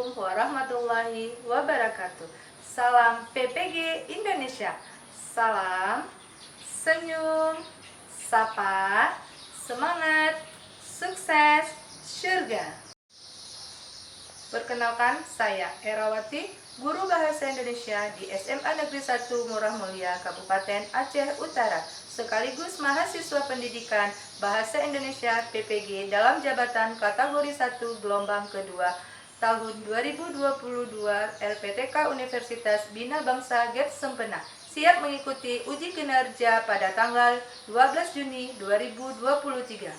Assalamualaikum warahmatullahi wabarakatuh. Salam PPG Indonesia. Salam, senyum, sapa, semangat, sukses, surga. Perkenalkan, saya Erawati, guru bahasa Indonesia di SMA Negeri 1 Murah Mulia, Kabupaten Aceh Utara, sekaligus mahasiswa pendidikan Bahasa Indonesia PPG dalam jabatan kategori 1 gelombang kedua tahun 2022 LPTK Universitas Bina Bangsa Gap Sempena, siap mengikuti uji kinerja pada tanggal 12 Juni 2023.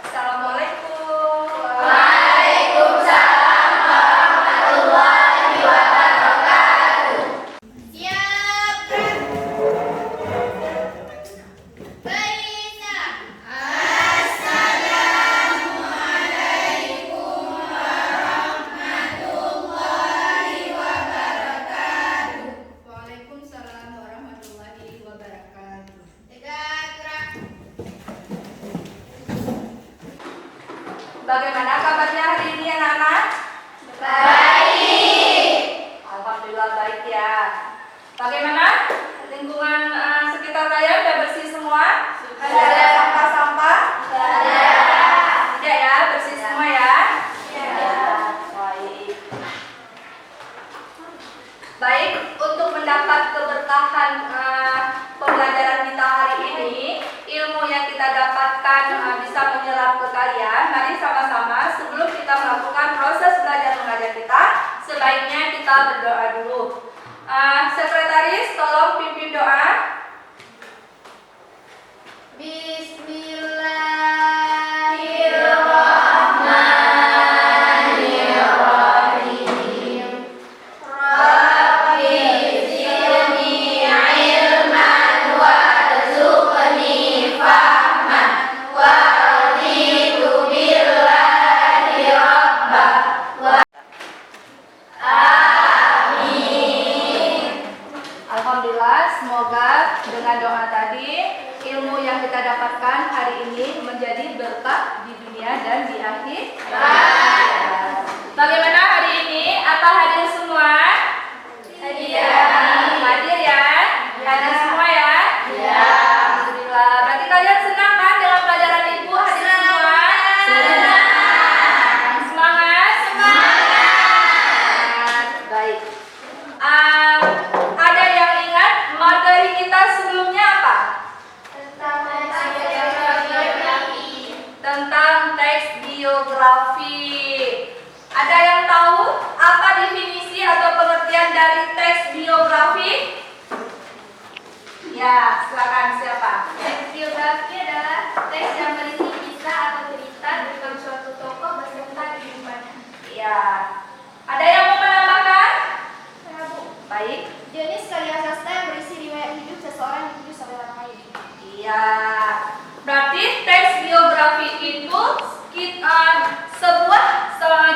Assalamualaikum. Waalaikumsalam warahmatullahi wabarakatuh. Siap, Baiklah. Assalamualaikum warahmatullahi wabarakatuh. Waalaikumsalam warahmatullahi wabarakatuh. Tegak, gerak. Bagaimana kabarnya hari ini anak-anak? Baik. Alhamdulillah baik ya. Bagaimana lingkungan sekitar kalian sudah bersih semua? Sudah. Ada sampah-sampah? Ada. Tidak ya, bersih semua ya? Ya. Baik. Baik, untuk mendapat keberkahan pembelajaran kita hari ini, ilmu yang kita dapatkan bisa menyerap ke kalian. Mari sama-sama sebelum kita melakukan proses belajar mengajar kita, sebaiknya kita berdoa dulu. Sekretaris, tolong pimpin doa. Bismillahirrahmanirrahim. Rabbi zidni ilman warzuqni fahman wa raditu billahi rabba wa amin. Alhamdulillah, semoga dengan doa tadi ilmu yang kita dapatkan hari ini menjadi berkah di dunia dan di akhirat. Bagaimana hari ini? Apa hadir semua? Hadir ya? Hadir semua ya? Ya. Alhamdulillah. Berarti kalian senang kan dengan pelajaran ibu hadir semua? Senang. Semangat? Semangat. Baik. Ada yang ingat materi kita sebelumnya apa? Tentang teks biografi. Ada yang tahu apa definisi atau pengertian dari teks biografi? Ya, silakan siapa? Teks biografi adalah teks yang berisi kisah atau cerita tentang suatu tokoh beserta kehidupannya. Ya. Ada yang mau menambahkan? Baik. Jenis karya sastra yang berisi riwayat hidup seseorang yang hidup sampai orang lain. Iya. Berarti teks biografi itu sebuah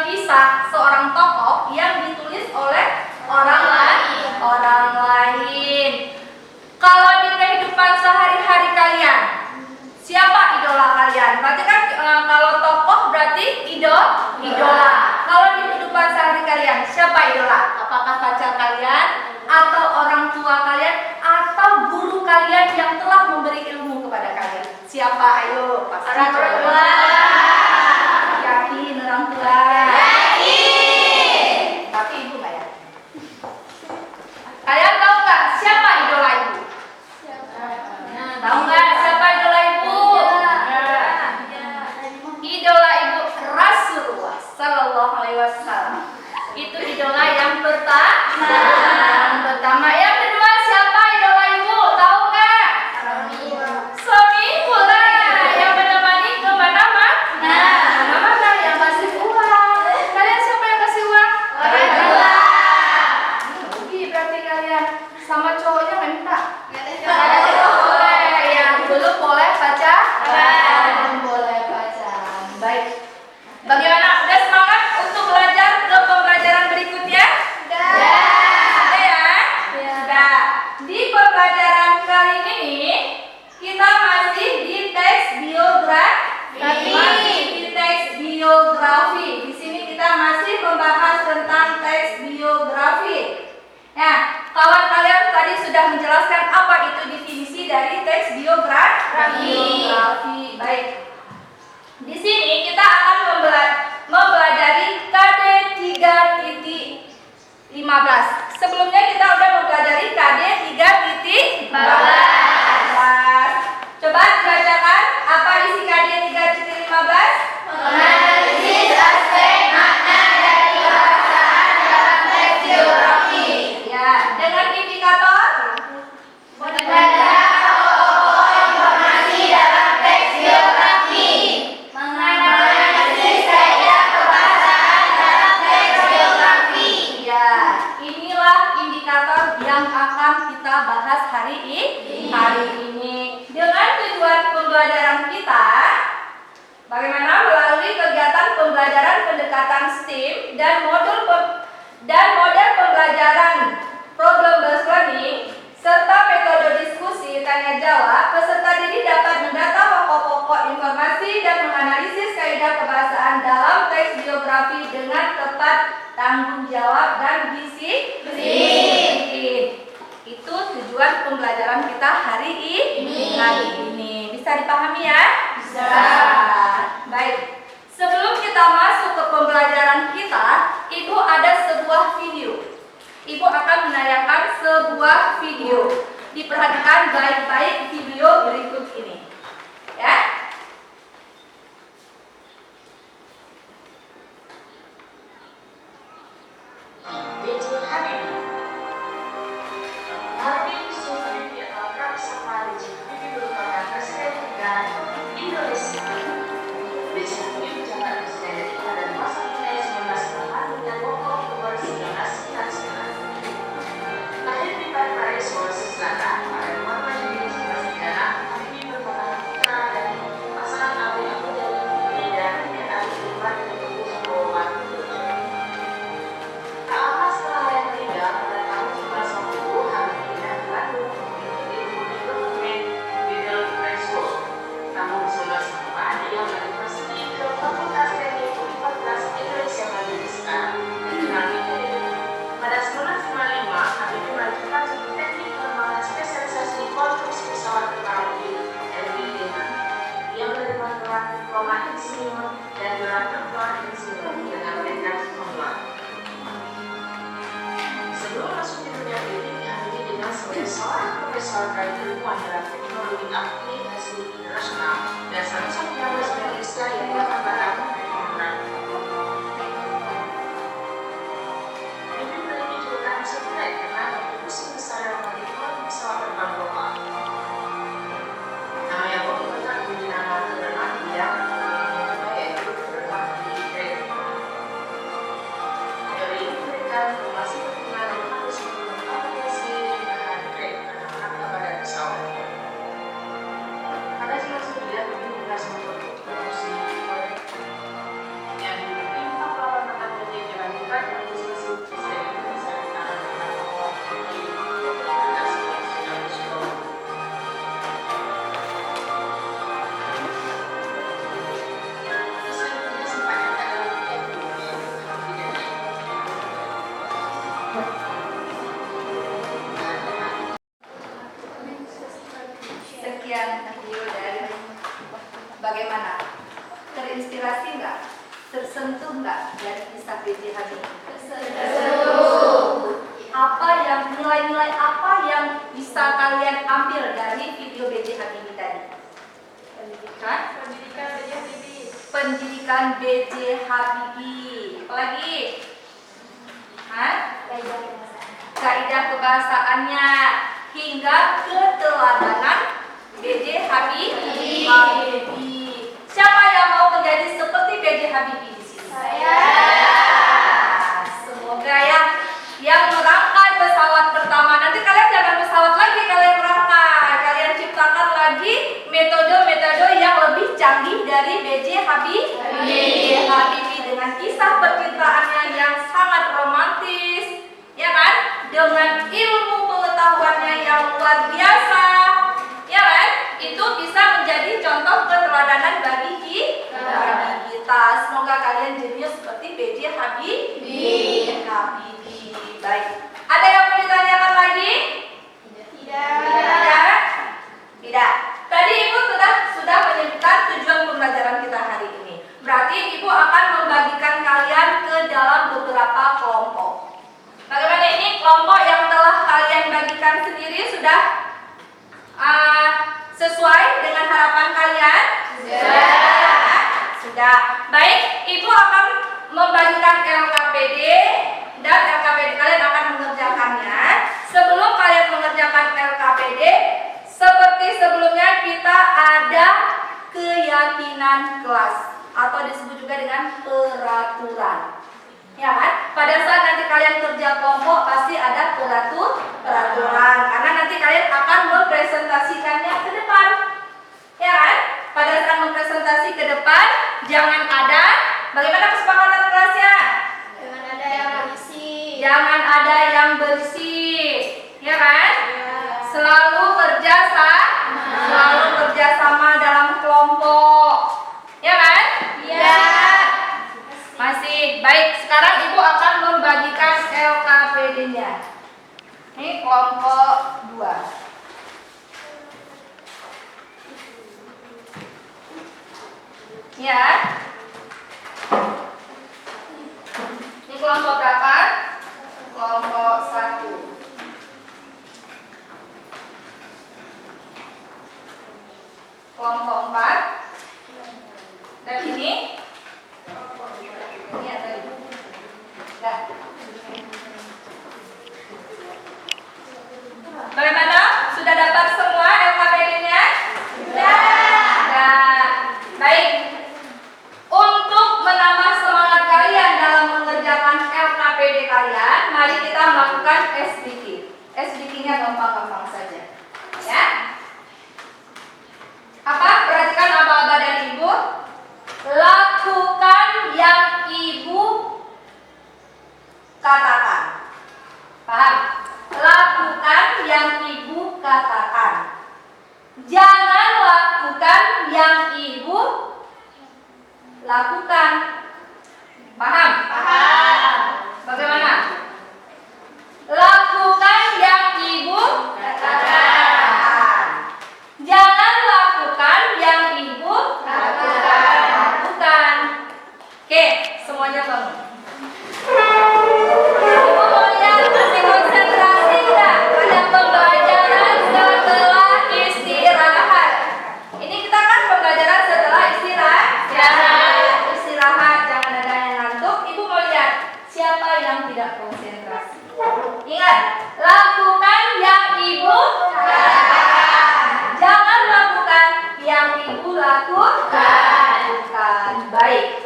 kisah seorang tokoh yang ditulis oleh orang lain. Kalau di kehidupan sehari-hari kalian, siapa idola kalian? Berarti kan kalau tokoh berarti idola. Kalau di kehidupan sehari kalian, siapa idola? Apakah pacar kalian, atau orang tua kalian, atau guru kalian yang telah memberi ilmu kepada kalian? Siapa? Ayo, pasti Orang jawab. tua. Yakin orang tua? Yakin. Tapi ibu nggak ya? Kalian tahu nggak siapa idola ibu? Tahu nggak siapa idola ibu? Idola ibu Rasulullah Sallallahu Alaihi Wasallam. Itu idola yang pertama. Yang kedua siapa idola ibu? Tahu nggak? Suami ibu lah yang menemani kemana-mana. Sebelumnya kita udah mempelajari KD 3.14. Coba dibacakan apa isi KD 3.15? Menganalisis aspek makna dari perasaan dalam teks geografi. Ya, dengan indikator Mendadak pokok informasi dalam teks geografi. Menganalisis kaidah kebahasaan dalam teks geografi. ya, inilah indikator yang akan kita bahas hari ini. Dengan tujuan pembelajaran kita, bagaimana melalui kegiatan pembelajaran pendekatan STEAM dan model pembelajaran problem based learning serta metode diskusi tanya jawab, peserta didik dapat mendata pokok-pokok informasi dan menganalisis kaidah kebahasaan dalam teks geografi dengan tepat, tanggung jawab dan disiplin. Itu tujuan pembelajaran kita hari ini. Bisa dipahami ya? Bisa. Baik. Sebelum kita masuk ke pembelajaran kita, Ibu ada sebuah video. Ibu akan menayangkan sebuah video. Diperhatikan baik-baik video berikut ini. Ya. Sekian video dari bagaimana? Terinspirasi nggak? Tersentuh nggak dari kisah B.J. Habibie? Tersentuh. Apa yang nilai-nilai apa yang bisa kalian ambil dari video B.J. Habibie tadi? Pendidikan B.J. Habibie. Apalagi? Kaidah kebahasaannya hingga keteladanan B.J. Habibie. Siapa yang mau menjadi seperti B.J. Habibie di sini? Saya. Semoga ya yang merangkai pesawat pertama. Nanti kalian jangan pesawat lagi, kalian merangkai. Kalian ciptakan lagi metode-metode yang lebih canggih dari B.J. Habibie dengan kisah percintaannya yang sangat romantis, ya kan? Dengan ilmu pengetahuannya yang luar biasa, ya kan? Itu bisa menjadi contoh keteladanan bagi kita. Semoga kalian jenius seperti B.J. sudah sesuai dengan harapan kalian? Sudah. Baik, Ibu akan membagikan LKPD dan LKPD kalian akan mengerjakannya. Sebelum kalian mengerjakan LKPD, seperti sebelumnya kita ada keyakinan kelas atau disebut juga dengan peraturan. Ya kan? Pada saat nanti kalian kerja kelompok pasti ada peraturan karena nanti kalian akan mempresentasikannya ke depan. Ya kan? Pada saat mempresentasi ke depan jangan ada bagaimana kesepakatan kelasnya? Jangan ada yang berisi. Jangan ada yang bersih. Ya kan? Selalu kerjasama dalam kelompok. Ya kan? Iya. Masih baik. Sekarang Ibu akan membagikan LKPD-nya. Ini kelompok 2. Ya. Ini kelompok berapa? Kelompok 1. Kelompok 4. Dan ini ada. Nah. Bagaimana? Sudah dapat semua LKPD-nya? Sudah. Baik. Untuk menambah semangat kalian dalam mengerjakan LKPD kalian, mari kita melakukan SDK. SDK-nya gampang-gampang saja. Ya. Apa? Perhatikan aba-aba dan Ibu. Lakukan yang Ibu katakan. Paham? Lakukan yang Ibu katakan. Jangan lakukan yang Ibu lakukan. Paham? Paham. Bagaimana? Lakukan yang Ibu katakan. Jangan lakukan yang Ibu lakukan. Oke, semuanya bangun. Ibu mau lihat masih konsentrasi nggak pada pembelajaran setelah istirahat? Ini kita kan pembelajaran setelah istirahat. Istirahat, jangan ada yang ngantuk. Ibu mau lihat siapa yang tidak konsentrasi. Ingat, lakukan yang Ibu katakan. Jangan lakukan yang Ibu lakukan. Baik.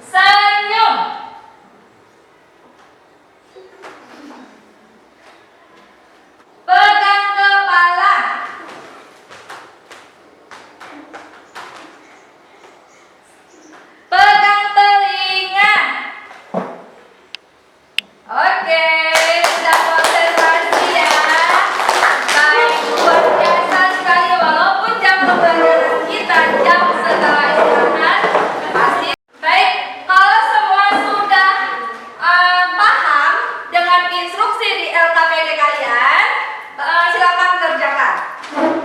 Senyum. Pegang kepala. Pegang telinga. Oke, sudah konsentrasi ya. Baik, luar biasa sekali. Walaupun jam pembelajaran kita jam setelah istirahat, pasti baik. Kalau semua sudah paham dengan instruksi di LKPD kalian, silakan kerjakan.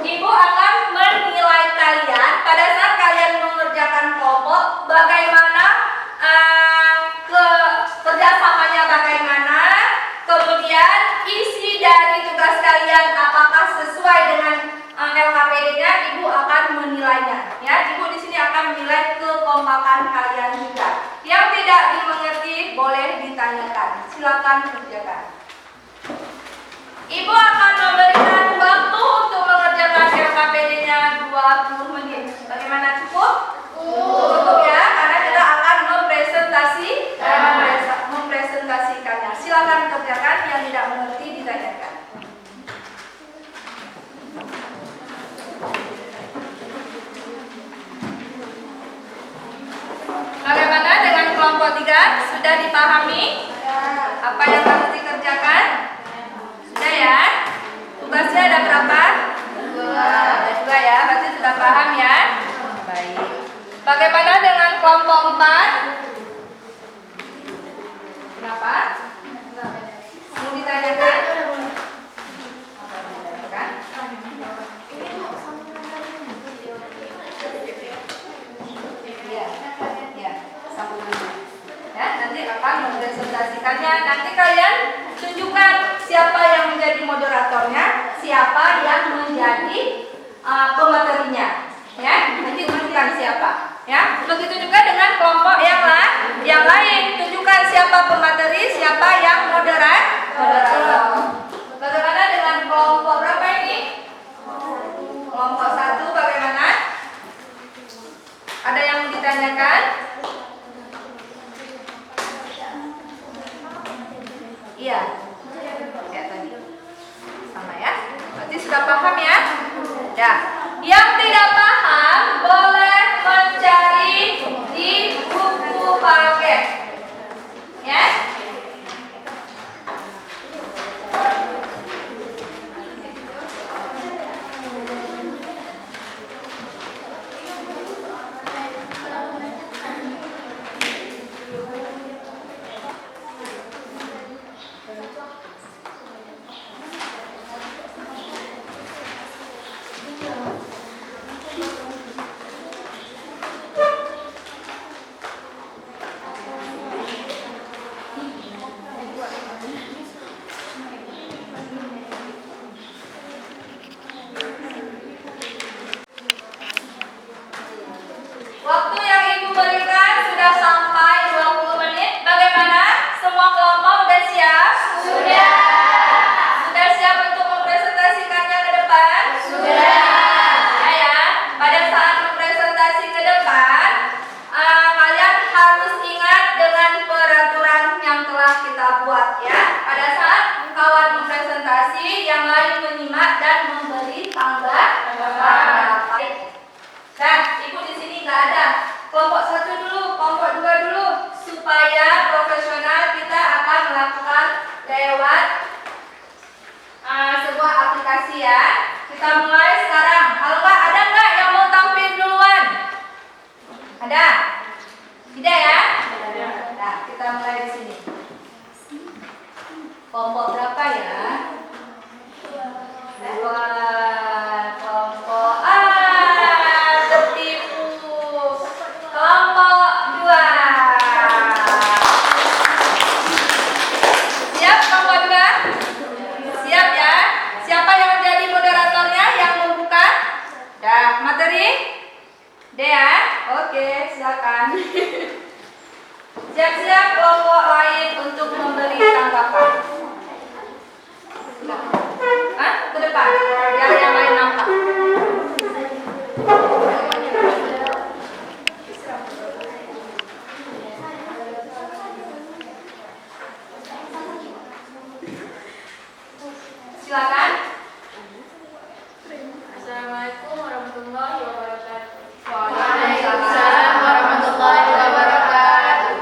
Ibu akan menilai kalian pada saat kalian mengerjakan kelompok, bagaimana kerjasamanya bagaimana, kemudian isi dari tugas kalian apakah sesuai dengan LKPD-nya, Ibu akan menilainya. Ya, Ibu di sini akan menilai kekompakan kalian juga. Yang tidak dimengerti boleh ditanyakan. Silakan kerjakan. Ibu akan memberikan waktu untuk mengerjakan LKPD-nya 20 menit. Bagaimana, cukup? Cukup ya, karena kita akan mempresentasikannya. Silakan kerjakan, yang tidak mengerti ditanyakan. Bagaimana dengan kelompok 3? Sudah dipahami apa yang harus dikerjakan? Sudah ya? Tugasnya ada berapa? 2. Ada 2 ya, berarti sudah paham ya? Baik. Bagaimana dengan kelompok 4? Kenapa? Mau ditanyakan? Kan? Iya, ya, sambung dulu. Ya, nanti akan mempresentasikannya. Nanti kalian tunjukkan siapa yang menjadi moderatornya, siapa yang menjadi pematerinya. Ya, nanti tunjukkan siapa. Ya, begitu juga dengan kelompok yang lain. Tunjukkan siapa pemateri, siapa yang moderator. Bagaimana dengan kelompok berapa ini? Kelompok 1 bagaimana? Ada yang mau ditanyakan? Iya. Ya tadi. Sama ya. Berarti sudah paham ya? Ya. Yang tidak paham boleh mencari di buku paket. Ya. Waktu yang Ibu berikan sudah sampai 20 menit. Bagaimana? Semua kelompok sudah siap? Sudah. Sudah siap untuk mempresentasikannya ke depan? Sudah. Ya. Pada saat mempresentasi ke depan, kalian harus ingat dengan peraturan yang telah kita buat ya. Pada saat kawan mempresentasi, yang lain menyimak dan memberi tanggapan. Nah, Ibu di sini nggak ada. Kelompok 1 dulu, kelompok 2 dulu. Supaya profesional kita akan melakukan lewat sebuah aplikasi ya. Kita mulai sekarang. Kalau ada nggak yang mau tampil duluan? Ada? Tidak ya? Nah, kita mulai di sini. Kelompok berapa ya? 2. Kelompok tertipu. Kelompok 2. Siap kelompok 2? Siap ya? Siapa yang menjadi moderatornya yang membuka? Dah, materi? Dea? Oke, silakan. Siap-siap kelompok lain untuk memberi tanggapan. Ke depan, biar yang lain nampak. Silakan. Assalamualaikum warahmatullahi wabarakatuh. Waalaikumsalam warahmatullahi wabarakatuh.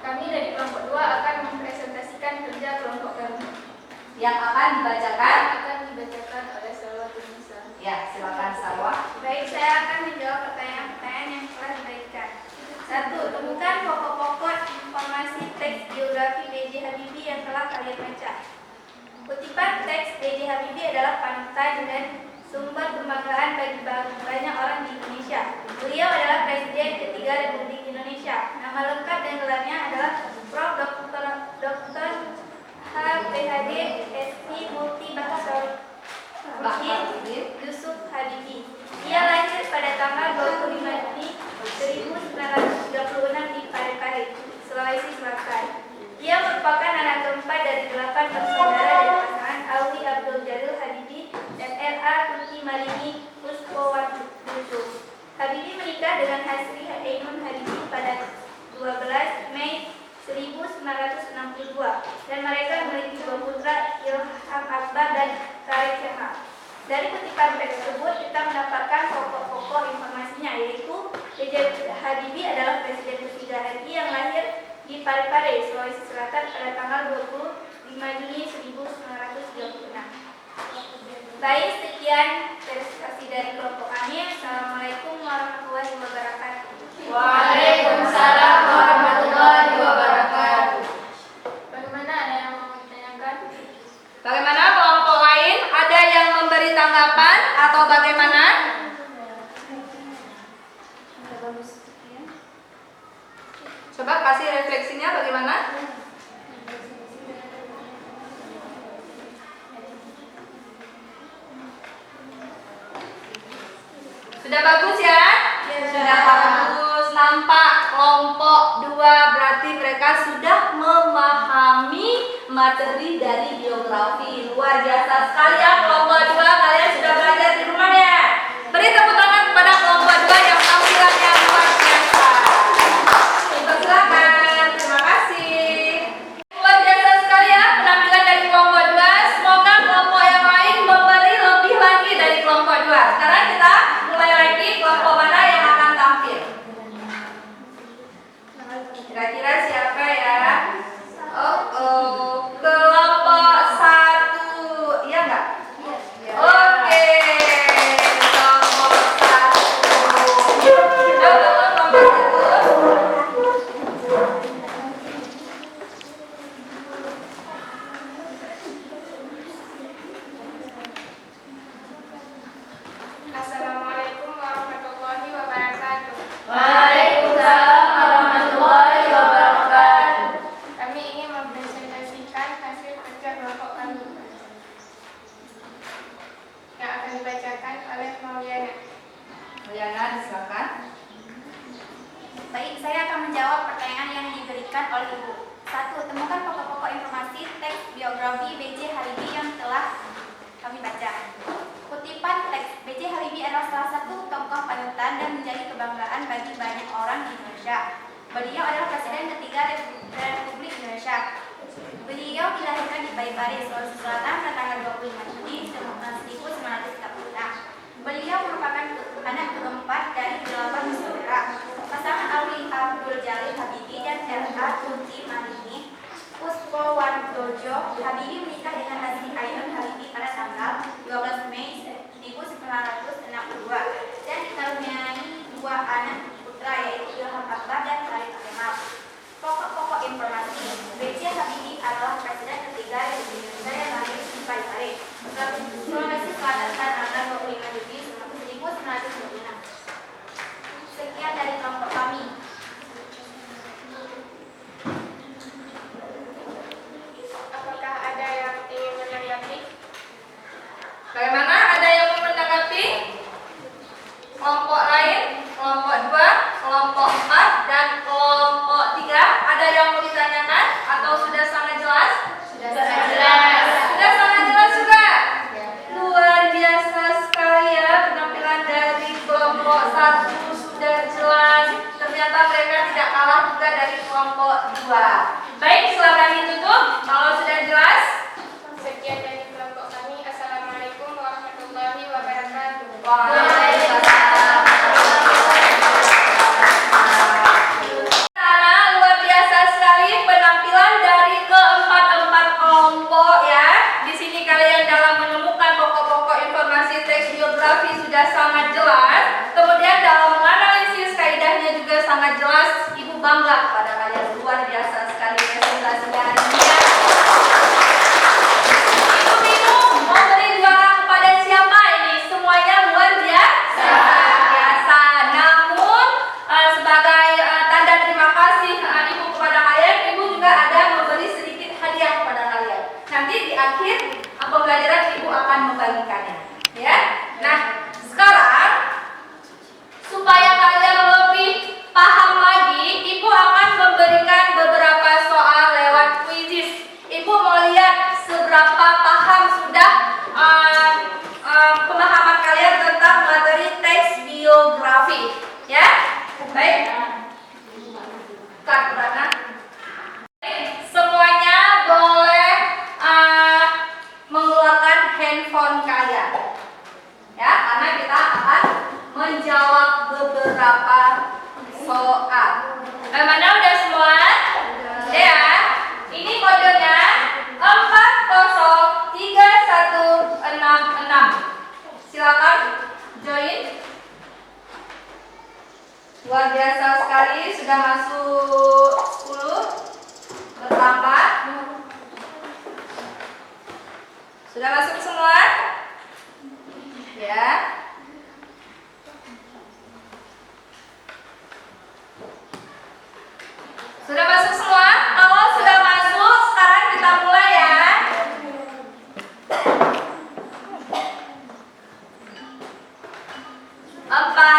Kami dari kelompok 2 akan mempresentasikan kerja kelompok kami. Yang akan dibacakan? Akan dibacakan oleh Salwa Tunisa. Ya, silakan Salwa. Baik, saya akan menjawab pertanyaan-pertanyaan yang telah diberikan. 1. Temukan pokok-pokok informasi teks biografi B.J. Habibie yang telah kalian baca. Kutipan teks B.J. Habibie adalah panutan dan sumber kebanggaan bagi banyak orang di Indonesia. Beliau adalah Presiden ketiga Republik Indonesia. Nama lengkap dan gelarnya adalah Prof. Dr. H.Ph.D. S.I. Multi Bahasa Yusuf Habibie. Ia lahir pada tanggal 25 Juni 1936 di Parepare, Sulawesi Selatan. Ia merupakan anak keempat dari 8 bersaudara dari pasangan Alwi Abdul Jalil Habibie dan R.A. Tuti Marini Puspowati. Habibie menikah dengan Hasri Ainun Habibie pada 12 Mei 1962 dan mereka memiliki 2 putra, Ilham Akbar dan Tarik Kemal. Dari kutipan teks tersebut kita mendapatkan pokok-pokok informasinya, yaitu B.J. Habibie adalah Presiden ketiga RI yang lahir di Parepare, Sulawesi Selatan pada tanggal 25 Juni 1936. Baik, sekian presentasi dari kelompok kami. Assalamualaikum warahmatullahi wabarakatuh. Waalaikumsalam warahmatullahi wabarakatuh. Bagaimana, ada yang mau ditanyakan? Bagaimana kelompok lain? Ada yang memberi tanggapan atau bagaimana? Coba kasih refleksinya bagaimana? Sudah bagus ya? Sudah bagus. Nampak kelompok 2 berarti mereka sudah memahami materi dari biografi. Luar biasa sekali ya kelompok 2. Kalian sudah belajar di rumah ya? Beri tepuk tangan kepada kelompok 2 yang tampilannya luar biasa. Silakan. Terima kasih. Luar biasa sekali ya penampilan dari kelompok 2. Semoga kelompok yang lain memberi lebih lagi dari kelompok 2. Sekarang kita mulai lagi kelompok mana yang akan tampil. Kira-kira siapa ya? Kelompok 1. Iya enggak? Oke. Kelompok 1. Kelompok 1. Assalamualaikum warahmatullahi wabarakatuh. Waalaikumsalam warahmatullahi wabarakatuh. Kami ingin mempresentasikan hasil kerja kelompok kami yang akan dibacakan oleh Mauliana. Yana, silakan. Baik, saya akan menjawab pertanyaan yang diberikan oleh Ibu. 1. Temukan pokok-pokok informasi teks biografi B.J. Habibie yang telah kami baca. Kutipan teks B.J. Habibie adalah salah satu tokoh panutan dan menjadi kebanggaan bagi banyak orang di Indonesia. Beliau adalah Presiden ketiga Republik Indonesia. Beliau dilahirkan di Parepare, Sulawesi Selatan pada tanggal 25 Juni 1936. Beliau merupakan anak keempat dari 8 bersaudara. Pasangan Alwi Abdul Jalil Habibie dan R.A. Tunti Marini Puspowardojo Habibie menikah dengan Hasri Ainun Habibie pada tanggal 12 Mei 1962 dan dikaruniai 2 anak putra yaitu Ilham Akbar dan Khalid Kemal. Pokok-pokok informasi B.J. Habibie adalah Presiden ketiga Republik Indonesia yang lahir di Parepare, Sulawesi Selatan pada tanggal 25 Juni 1926. Sekian dari kelompok kami. Apakah ada yang ingin menanggapi? Bagaimana? Ada yang mau menanggapi? Kelompok lain, kelompok 2, kelompok 4, dan kelompok 3. Ada yang mau ditanyakan atau sudah sangat jelas? Sudah jelas. Sudah sangat jelas juga. Luar biasa sekali ya penampilan dari kelompok 1 sudah jelas. Ternyata mereka tidak kalah juga dari kelompok 2. Baik, silakan ditutup kalau sudah jelas. Sekian dari kelompok kami. Assalamualaikum warahmatullahi wabarakatuh. Nah, luar biasa sekali penampilan dari keempat kelompok ya. Di sini kalian dalam menemukan pokok-pokok informasi teks biografi sudah sangat jelas. Kemudian dalam menganalisis kaidahnya juga sangat jelas. Ibu bangga pada kalian, luar biasa sekali presentasinya hari ini ya. Ibu mau beri juara kepada siapa ini? Semuanya luar biasa. Namun sebagai tanda terima kasih Ibu kepada kalian, Ibu juga ada memberi sedikit hadiah kepada kalian. Nanti di akhir pembelajaran Ibu akan membagikannya. Ya. Nah, sekarang supaya kalian lebih paham lagi, Ibu akan memberikan beberapa soal lewat kuisis. Ibu mau lihat seberapa paham sudah pemahaman kalian tentang materi teks biografi. Ya, baik. Kak Rana. Semuanya boleh mengeluarkan handphone kalian. Ya, karena kita akan menjawab beberapa soal. Mana udah semua? Ya. Ini kodenya 403166. Silakan join. Luar biasa sekali, sudah masuk 10. Bertambah. Sudah masuk semua? Ya. Sudah masuk semua? Kalau sudah masuk, sekarang kita mulai ya. Empat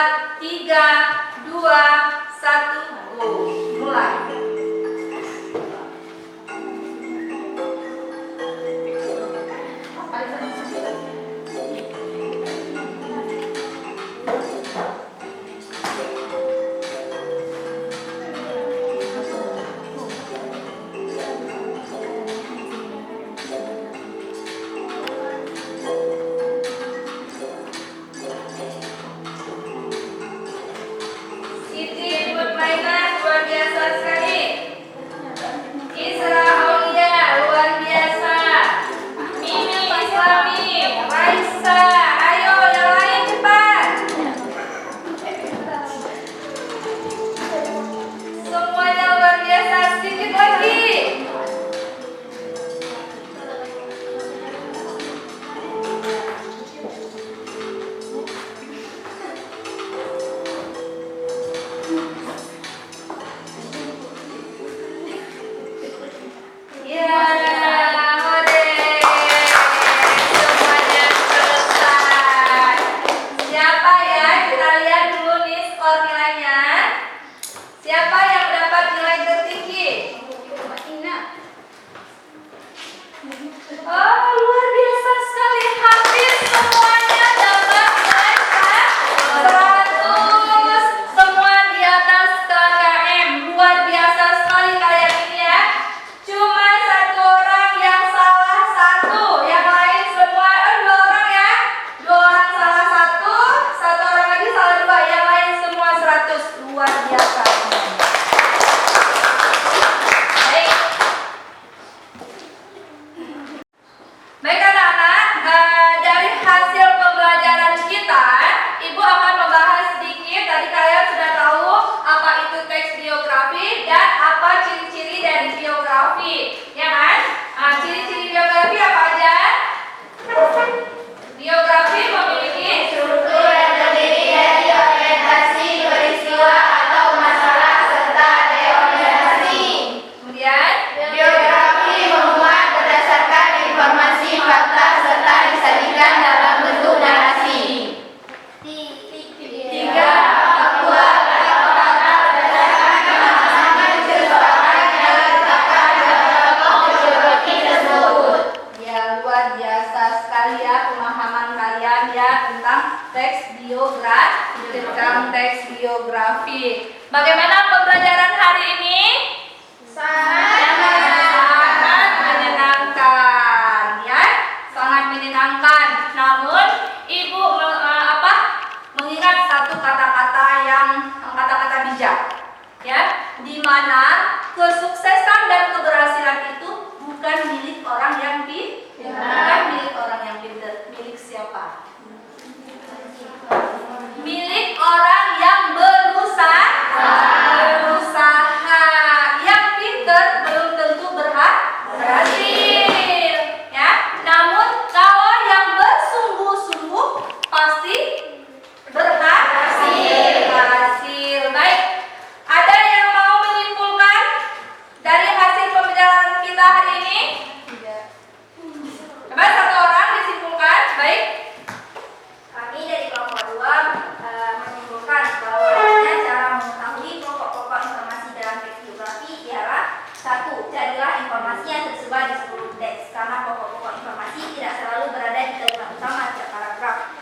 teks biografi tentang teks biografi. Bagaimana pembelajaran hari ini? Sangat menyenangkan, ya, sangat menyenangkan. Namun ibu mengingat satu kata-kata bijak, ya, di mana kesuksesan dan keberhasilan itu bukan milik orang yang bukan milik orang yang pintar. Milik siapa? Milik orang yang berusaha. Yang pintar belum tentu berhasil, ya. Namun kalau yang bersungguh-sungguh pasti berhasil. Baik. Ada yang mau menyimpulkan dari hasil pembelajaran kita hari ini? Tidak. Coba satu orang disimpulkan. Baik. Kami dari kelompok 2 menyimpulkan bahwa cara mengetahui pokok-pokok informasi dalam teks biografi ialah: 1. Carilah informasi yang tersebar di seluruh teks, karena pokok-pokok informasi tidak selalu berada di kalimat utama setiap paragraf.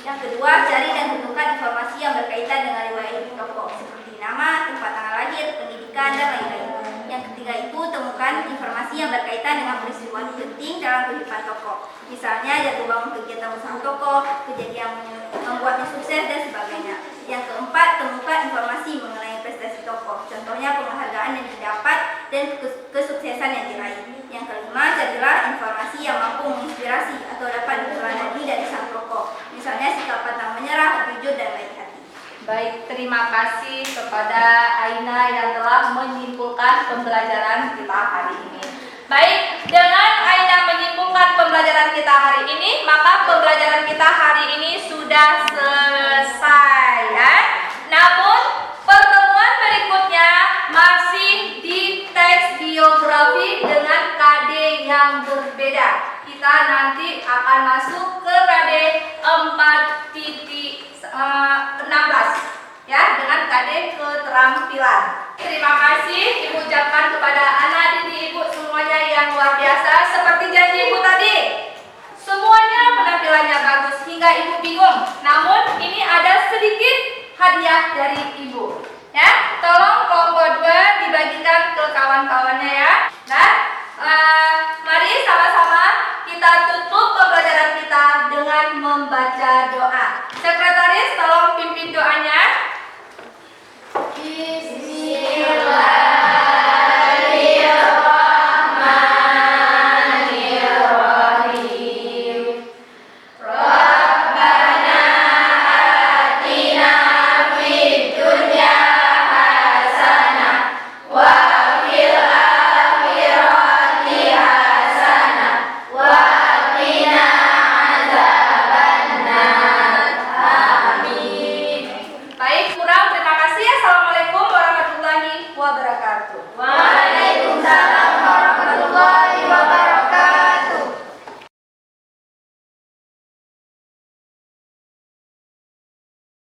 Yang kedua, cari dan tentukan informasi yang berkaitan dengan riwayat hidup tokoh, seperti nama, tempat tanggal lahir, pendidikan, dan lain-lain. Yang ketiga itu, temukan informasi yang berkaitan dengan peristiwa penting dalam kehidupan tokoh, misalnya jatuh bangun kegiatan usaha tokoh, kejadian membuatnya sukses, dan sebagainya. Yang keempat, temukan informasi mengenai prestasi tokoh, contohnya penghargaan yang didapat dan kesuksesan yang diraih. Yang kelima, carilah informasi yang mampu menginspirasi atau dapat diteladani dari sang tokoh, misalnya sikap pantang menyerah, jujur, dan baik hati. Baik, terima kasih kepada Aina yang telah menyimpulkan pembelajaran kita hari ini. Baik, dengan Aina menyimpulkan pembelajaran kita hari ini, maka pembelajaran kita hari ini sudah selesai, ya. Namun pertemuan berikutnya masih di teks biografi dengan KD yang berbeda. Kita nanti akan masuk ke KD 4.16, ya, dengan KD keterampilan. Terima kasih Ibu ucapkan kepada anak didik Ibu semuanya yang luar biasa. Seperti janji Ibu tadi, semuanya penampilannya bagus hingga Ibu bingung. Namun ini ada sedikit hadiah dari Ibu, ya. Tolong kelompok 2 dibagikan ke kawan-kawannya, ya.